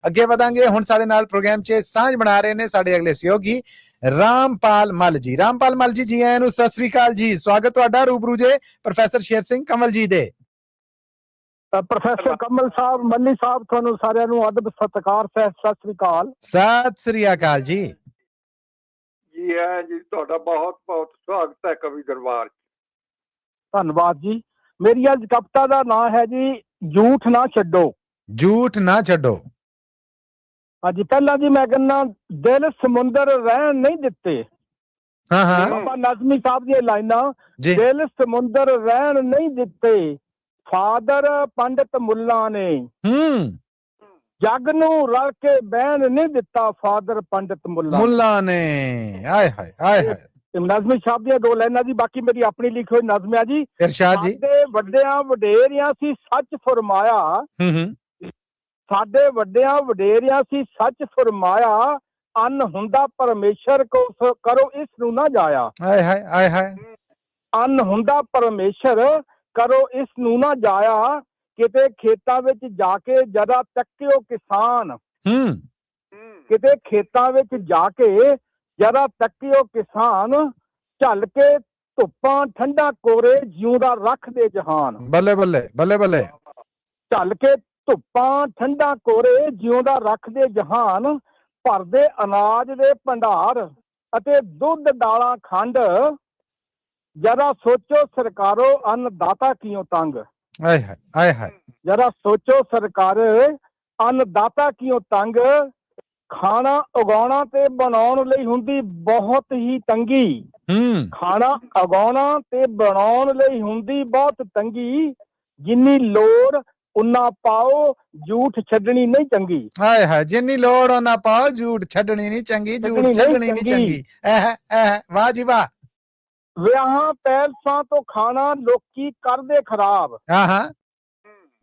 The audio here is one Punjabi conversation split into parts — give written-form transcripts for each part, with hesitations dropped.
ਅੱਗੇ ਵਧਾਂਗੇ। ਹੁਣ ਸਾਡੇ ਨਾਲ ਪ੍ਰੋਗਰਾਮ 'ਚ ਸਾਂਝ ਬਣਾ ਰਹੇ ਨੇ ਸਾਡੇ ਅਗਲੇ ਸਹਿਯੋਗੀ ਰਾਮਪਾਲ ਮੱਲ ਜੀ। ਰਾਮਪਾਲ ਮੱਲ ਜੀ, ਜੀ ਆਇਆਂ ਨੂੰ, ਸਤਿ ਸ੍ਰੀ ਅਕਾਲ ਜੀ। ਸਵਾਗਤ ਤੁਹਾਡਾ ਰੂਬਰੂ ਜੇ ਪ੍ਰੋਫੈਸਰ ਸ਼ੇਰ ਸਿੰਘ ਕੰਵਲ ਜੀ ਦੇ। ਪ੍ਰੋਫੈਸਰ ਕਮਲ ਸਾਹਿਬ, ਮੱਲੀ ਸਾਹਿਬ, ਤੁਹਾਨੂੰ ਸਾਰਿਆਂ ਨੂੰ ਅਦਬ ਸਤਿਕਾਰ, ਸਤਿ ਸ੍ਰੀ ਅਕਾਲ। ਸਤਿ ਸ੍ਰੀ ਅਕਾਲ ਜੀ। ਜੀ ਹੈ ਜੀ, ਤੁਹਾਡਾ ਬਹੁਤ ਬਹੁਤ ਸਵਾਗਤ ਹੈ ਕਵੀ ਦਰਬਾਰ। ਧੰਨਵਾਦ ਜੀ। ਮੇਰੀ ਅੱਜ ਕਵਿਤਾ ਦਾ ਨਾਮ ਹੈ ਜੀ ਝੂਠ ਨਾ ਛੱਡੋ। ਝੂਠ ਨਾ ਛੱਡੋ। ਹਾਂਜੀ, ਪਹਿਲਾਂ ਜੀ ਮੈਂ ਕਹਿੰਦਾ ਦਿਲ ਸਮੁੰਦਰ ਰਹਿਣ ਨਹੀਂ ਦਿੱਤੇ। ਹਾਂ ਹਾਂ, ਬਾਬਾ ਨਾਜ਼ਮੀ ਸਾਹਿਬ ਦੀਆਂ ਲਾਈਨਾਂ, ਜੀ। ਦਿਲ ਸਮੁੰਦਰ ਰਹਿਣ ਨਹੀਂ ਦਿੱਤੇ, ਫਾਦਰ ਪੰਡਤ ਮੁੱਲਾ ਨੇ ਜੱਗ ਨੂੰ ਰਲ ਕੇ ਬਹਿਣ ਨਹੀਂ ਦਿੱਤਾ, ਫਾਦਰ ਪੰਡਤ ਮੁੱਲਾ ਨੇ। ਆਏ ਹਾਏ ਆਏ ਹਾਏ। ਨਾਜ਼ਮੀ ਸਾਹਿਬ ਦੀਆਂ ਦੋ ਲਾਈਨਾਂ ਜੀ, ਬਾਕੀ ਮੇਰੀ ਆਪਣੀ ਲਿਖੀ ਹੋਈ ਨਜ਼ਮ ਹੈ ਜੀ। ਇਰਸ਼ਾਦ ਜੀ। ਸਾਡੇ ਵੱਡਿਆਂ ਵਡੇਰਿਆਂ ਸੀ ਸੱਚ ਫਰਮਾਇਆ, ਸਾਡੇ ਵੱਡਿਆਂ ਵਡੇਰਿਆਂ ਸੀ ਸੱਚ ਫਰਮਾਇਆ, ਅੰਨ ਹੁੰਦਾ ਪਰਮੇਸ਼ਰ ਕੋ ਕਰੋ ਇਸ ਨੂੰ ਨਾ ਜਾਇਆ। ਆਏ ਹਾਏ ਆਏ ਹਾਏ। ਅੰਨ ਹੁੰਦਾ ਪਰਮੇਸ਼ਰ ਕਰੋ ਇਸ ਨੂੰ ਨਾ ਜਾਇਆ, ਕਿਤੇ ਖੇਤਾਂ ਵਿੱਚ ਜਾ ਕੇ ਜਰਾ ਤੱਕਿਓ ਕਿਸਾਨ, ਕਿਤੇ ਖੇਤਾਂ ਵਿੱਚ ਜਾ ਕੇ ਜਰਾ ਤੱਕਿਓ ਕਿਸਾਨ, ਝੱਲ ਕੇ ਧੁੱਪਾਂ ਠੰਡਾ ਕੋਰੇ ਜਿਉਂਦਾ ਰੱਖਦੇ ਜਹਾਨ। ਬੱਲੇ ਬੱਲੇ ਬੱਲੇ ਬੱਲੇ। ਝੱਲ ਕੇ ਧੁੱਪਾਂ ਠੰਡਾ ਕੋਰੇ ਜਿਉਂਦਾ ਰੱਖਦੇ ਜਹਾਨ, ਭਰਦੇ ਅਨਾਜ ਦੇ ਭੰਡਾਰ ਅਤੇ ਦੁੱਧ ਦਾਲਾਂ ਖੰਡ, ਜਰਾ ਸੋਚੋ ਸਰਕਾਰੋ ਅੰਨਦਾਤਾ ਕਿਉਂ ਤੰਗ। ਆਏ ਹਾਏ ਆਏ ਹਾਏ। ਜਰਾ ਸੋਚੋ ਸਰਕਾਰ ਅੰਨਦਾਤਾ ਕਿਉਂ ਤੰਗ, ਖਾਣਾ ਉਗਾਉਣਾ ਤੇ ਬਣਾਉਣ ਲਈ ਹੁੰਦੀ ਬਹੁਤ ਹੀ ਤੰਗੀ, ਖਾਣਾ ਉਗਾਉਣਾ ਤੇ ਬਣਾਉਣ ਲਈ ਹੁੰਦੀ ਬਹੁਤ ਤੰਗੀ, ਜਿੰਨੀ ਲੋੜ ਉਨਾ ਪਾਓ ਝੂਠ ਛੱਡਣੀ ਨਹੀਂ ਚੰਗੀ। ਹਾਏ ਹਾਏ, ਜਿੰਨੀ ਲੋੜ ਉਹਨਾਂ ਪਾਓ ਝੂਠ ਛੱਡਣੀ ਨਹੀਂ ਚੰਗੀ, ਝੂਠ ਛੱਡਣੀ ਨਹੀਂ ਚੰਗੀ। ਵਾਹ ਜੀ ਵਾਹ। ਵਿਆਹਾਂ ਪੈਲਸਾਂ ਤੋਂ ਖਾਣਾ ਲੋਕੀ ਕਰਦੇ ਖਰਾਬ।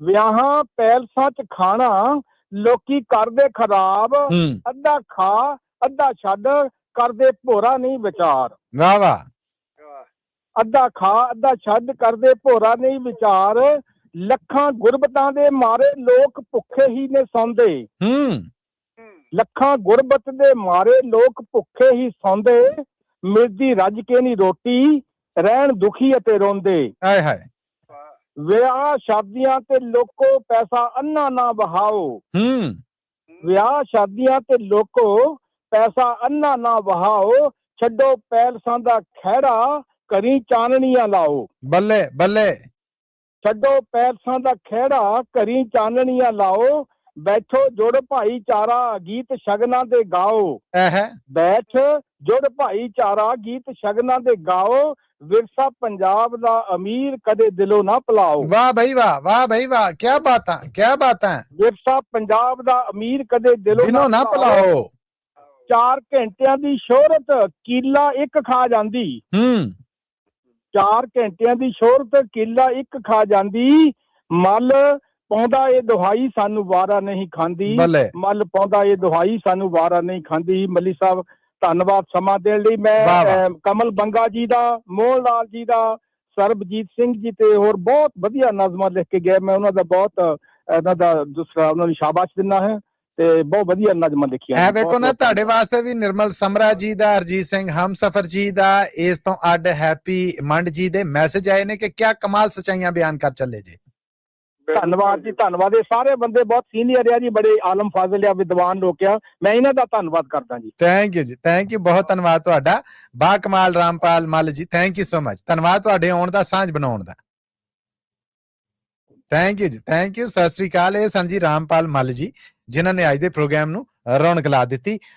ਵਿਆਹਾਂ ਪੈਲਸਾਂ ਚ ਖਾਣਾ ਲੋਕੀ ਕਰਦੇ ਖਰਾਬ, ਅੱਧਾ ਖਾ ਅੱਧਾ ਛੱਡ ਕਰਦੇ ਭੋਰਾ ਨਹੀਂ ਵਿਚਾਰ। ਵਾਹ ਵਾਹ। ਅੱਧਾ ਖਾ ਅੱਧਾ ਛੱਡ ਕਰਦੇ ਭੋਰਾ ਨਹੀਂ ਵਿਚਾਰ, ਲੱਖਾਂ ਗੁਰਬਤਾਂ ਦੇ ਮਾਰੇ ਲੋਕ ਭੁੱਖੇ ਹੀ ਨੇ ਸੌਂਦੇ। ਲੱਖਾਂ ਗੁਰਬਤ ਦੇ ਮਾਰੇ ਲੋਕ ਭੁੱਖੇ ਹੀ ਸੌਂਦੇ, ਮਿਲਦੀ ਰੱਜ ਕੇ ਨੀ ਰੋਟੀ ਰਹਿਣ ਦੁਖੀ ਅਤੇ ਰੋਂਦੇ। ਹਾਏ ਹਾਏ। ਵਿਆਹ ਸ਼ਾਦੀਆਂ ਤੇ ਲੋਕੋ ਪੈਸਾ ਅੰਨਾ ਨਾ ਵਹਾਓ, ਵਿਆਹ ਸ਼ਾਦੀਆਂ ਤੇ ਲੋਕੋ ਪੈਸਾ ਅੰਨਾ ਨਾ ਵਹਾਓ, ਛੱਡੋ ਪੈਲਸਾਂ ਦਾ ਖਹਿੜਾ ਘਰੀ ਚਾਨਣੀਆਂ ਲਾਓ। ਬੱਲੇ ਬੱਲੇ। ਛੱਡੋ ਪੈਲਸਾਂ ਦਾ ਖਹਿੜਾ ਘਰੀ ਚਾਨਣੀਆਂ ਲਾਓ, ਬੈਠੋ ਜੁੜ ਭਾਈਚਾਰਾ ਗੀਤ ਸ਼ਗਨਾਂ ਦੇ ਗਾਓ। ਬੈਠ ਜੁੜ ਭਾਈਚਾਰਾ ਗੀਤ ਸ਼ਗਨਾਂ ਦੇ ਗਾਓ, ਵਿਰਸਾ ਪੰਜਾਬ ਦਾ ਅਮੀਰ ਕਦੇ ਦਿਲੋਂ ਨਾ ਭੁਲਾਓ। ਵਾਹ ਬਈ ਵਾਹ, ਵਾਹ ਬਈ ਵਾਹ, ਕਿਆ ਬਾਤਾਂ ਕਿਆ ਬਾਤਾਂ। ਵਿਰਸਾ ਪੰਜਾਬ ਦਾ ਅਮੀਰ ਕਦੇ ਦਿਲੋਂ ਨਾ ਭੁਲਾਓ। 4 ਘੰਟਿਆਂ ਦੀ ਸ਼ੋਹਰਤ ਕੀਲਾ ਇੱਕ ਖਾ ਜਾਂਦੀ, 4 ਘੰਟਿਆਂ ਦੀ ਸ਼ੋਹਰਤ ਕੀਲਾ ਇੱਕ ਖਾ ਜਾਂਦੀ, ਮੱਲ ਪਾਉਂਦਾ ਇਹ ਦੁਹਾਈ ਸਾਨੂੰ ਵਾਰਾ ਨਹੀਂ ਖਾਂਦੀ, ਮੱਲ ਪਾਉਂਦਾ ਇਹ ਦੁਹਾਈ ਸਾਨੂੰ ਵਾਰਾ ਨਹੀਂ ਖਾਂਦੀ। ਮੱਲੀ ਸਾਹਿਬ ਧੰਨਵਾਦ ਸਮਾਂ ਦੇਣ ਲਈ। ਮੈਂ ਕਮਲ ਬੰਗਾ ਜੀ ਦਾ, ਮੋਹਨ ਲਾਲ ਜੀ ਦਾ, ਸਰਬਜੀਤ ਸਿੰਘ ਜੀ ਤੇ ਹੋਰ ਬਹੁਤ ਵਧੀਆ ਨਜ਼ਮਾਂ ਲਿਖ ਕੇ ਗਏ। ਮੈਂ ਉਹਨਾਂ ਦਾ ਬਹੁਤ ਇਹਨਾਂ ਦਾ ਦੂਸਰਾ ਉਹਨਾਂ ਨੂੰ ਸ਼ਾਬਾਸ਼ ਦਿੰਦਾ ਹੈ ਤੇ ਬਹੁਤ ਵਧੀਆ ਨਜ਼ਮਾਂ ਲਿਖੀਆਂ। ਵੇਖੋ ਨਾ, ਤੁਹਾਡੇ ਵਾਸਤੇ ਵੀ ਨਿਰਮਲ ਸਮਰਾ ਜੀ ਦਾ, ਹਰਜੀਤ ਸਿੰਘ ਹਮਸਫਰ ਜੀ ਦਾ, ਇਸ ਤੋਂ ਅੱਡ ਹੈਪੀ ਮੰਡ ਜੀ ਦੇ ਮੈਸੇਜ ਆਏ ਨੇ ਕਿ ਕਿਆ ਕਮਾਲ ਸਚਾਈਆਂ ਬਿਆਨ ਕਰ ਚੱਲੇ ਜੀ। ਧੰਨਵਾਦ ਜੀ, ਧੰਨਵਾਦ। ਇਹ ਸਾਰੇ ਬੰਦੇ ਬਹੁਤ ਸੀਨੀਅਰ ਆ ਜੀ, ਬੜੇ ਆਲਮ ਫਾਜ਼ਿਲ ਆ, ਵਿਦਵਾਨ ਲੋਕ ਆ। ਮੈਂ ਇਹਨਾਂ ਦਾ ਧੰਨਵਾਦ ਕਰਦਾ ਜੀ। ਥੈਂਕ ਯੂ ਜੀ, ਥੈਂਕ ਯੂ, ਬਹੁਤ ਧੰਨਵਾਦ ਤੁਹਾਡਾ। ਬਾ ਕਮਾਲ Rampal Mal ji, thank you so much. ਧੰਨਵਾਦ ਤੁਹਾਡੇ ਆਉਣ ਦਾ, ਸਾਂਝ ਬਣਾਉਣ ਦਾ। ਥੈਂਕ ਯੂ ਜੀ, ਥੈਂਕ ਯੂ। ਸਤਿ ਸ੍ਰੀ ਅਕਾਲ। ਇਹ ਸਨ ਜੀ ਰਾਮਪਾਲ ਮੱਲ ਜੀ, ਜਿਨ੍ਹਾਂ ਨੇ ਅੱਜ ਦੇ ਪ੍ਰੋਗਰਾਮ ਨੂੰ ਰੌਣਕ ਲਾ ਦਿੱਤੀ।